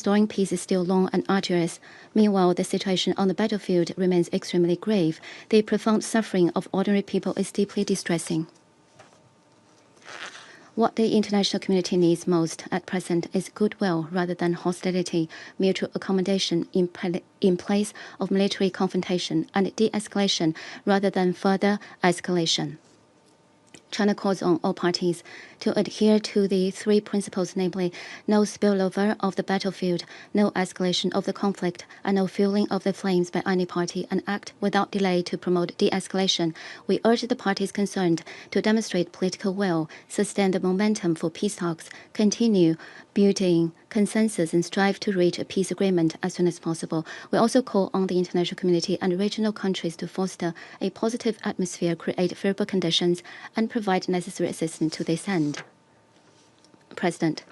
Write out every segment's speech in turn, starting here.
Restoring peace is still long and arduous. Meanwhile, the situation on the battlefield remains extremely grave. The profound suffering of ordinary people is deeply distressing. What the international community needs most at present is goodwill rather than hostility, mutual accommodation in place of military confrontation, and de-escalation rather than further escalation. China calls on all parties to adhere to the three principles, namely, no spillover of the battlefield, no escalation of the conflict, and no fueling of the flames by any party, and act without delay to promote de-escalation. We urge the parties concerned to demonstrate political will, sustain the momentum for peace talks, continue building consensus, and strive to reach a peace agreement as soon as possible. We also call on the international community and regional countries to foster a positive atmosphere, create favorable conditions, and provide necessary assistance to this end. President,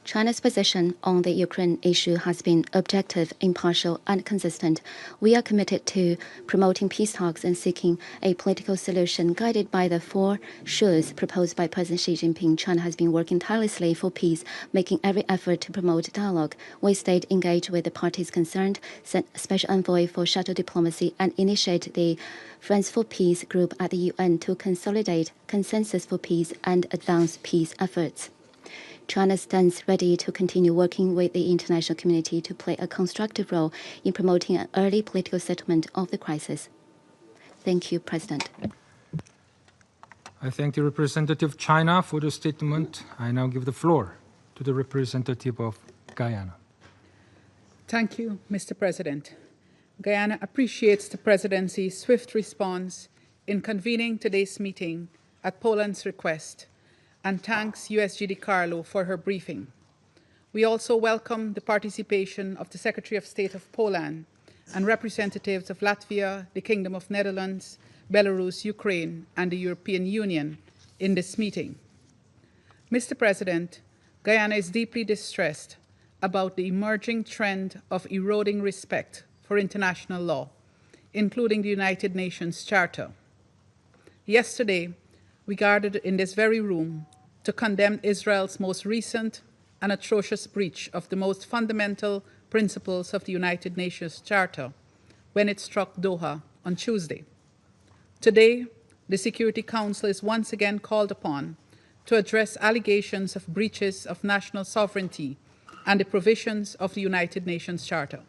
China's position on the Ukraine issue has been objective, impartial, and consistent. We are committed to promoting peace talks and seeking a political solution guided by the four shoulds proposed by President Xi Jinping. China has been working tirelessly for peace, making every effort to promote dialogue. We stayed engaged with the parties concerned, sent special envoy for shuttle diplomacy, and initiated the Friends for Peace group at the UN to consolidate consensus for peace and advance peace efforts. China stands ready to continue working with the international community to play a constructive role in promoting an early political settlement of the crisis. Thank you, President. I thank the representative of China for the statement. I now give the floor to the representative of Guyana. Thank you, Mr. President. Guyana appreciates the Presidency's swift response in convening today's meeting at Poland's request, and thanks USG DiCarlo for her briefing. We also welcome the participation of the Secretary of State of Poland and representatives of Latvia, the Kingdom of Netherlands, Belarus, Ukraine, and the European Union in this meeting. Mr. President, Guyana is deeply distressed about the emerging trend of eroding respect for international law, including the United Nations Charter. Yesterday, we gathered in this very room to condemn Israel's most recent and atrocious breach of the most fundamental principles of the United Nations Charter when it struck Doha on Tuesday. Today, the Security Council is once again called upon to address allegations of breaches of national sovereignty and the provisions of the United Nations Charter.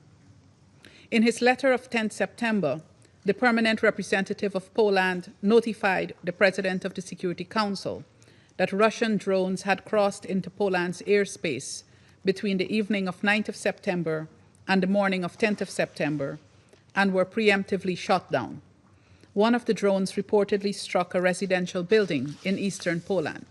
In his letter of 10 September, the permanent representative of Poland notified the President of the Security Council that Russian drones had crossed into Poland's airspace between the evening of 9th of September and the morning of 10th of September and were preemptively shot down. One of the drones reportedly struck a residential building in eastern Poland.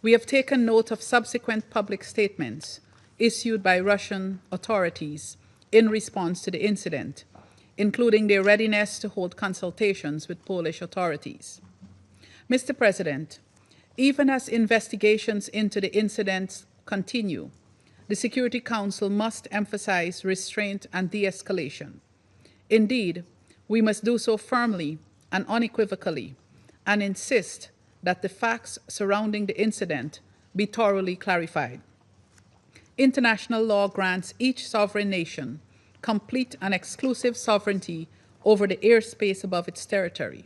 We have taken note of subsequent public statements issued by Russian authorities in response to the incident, including their readiness to hold consultations with Polish authorities. Mr. President, even as investigations into the incidents continue, the Security Council must emphasize restraint and de-escalation. Indeed, we must do so firmly and unequivocally, and insist that the facts surrounding the incident be thoroughly clarified. International law grants each sovereign nation complete and exclusive sovereignty over the airspace above its territory,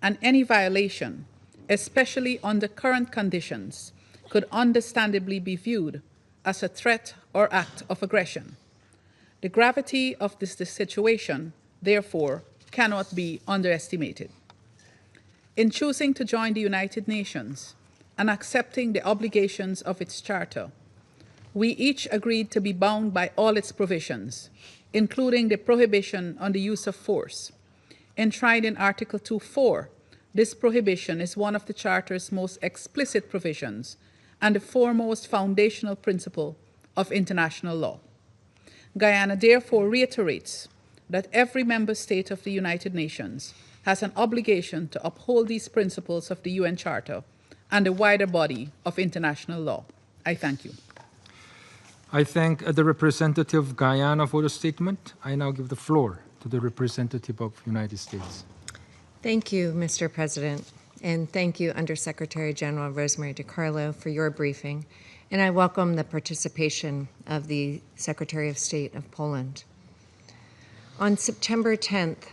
and any violation, especially under current conditions, could understandably be viewed as a threat or act of aggression. The gravity of this situation, therefore, cannot be underestimated. In choosing to join the United Nations and accepting the obligations of its charter, we each agreed to be bound by all its provisions, including the prohibition on the use of force. Enshrined in Article 2.4, this prohibition is one of the Charter's most explicit provisions and the foremost foundational principle of international law. Guyana therefore reiterates that every member state of the United Nations has an obligation to uphold these principles of the UN Charter and the wider body of international law. I thank you. I thank the representative of Guyana for the statement. I now give the floor to the representative of the United States. Thank you, Mr. President, and thank you, Undersecretary General Rosemary DiCarlo, for your briefing, and I welcome the participation of the Secretary of State of Poland. On September 10th,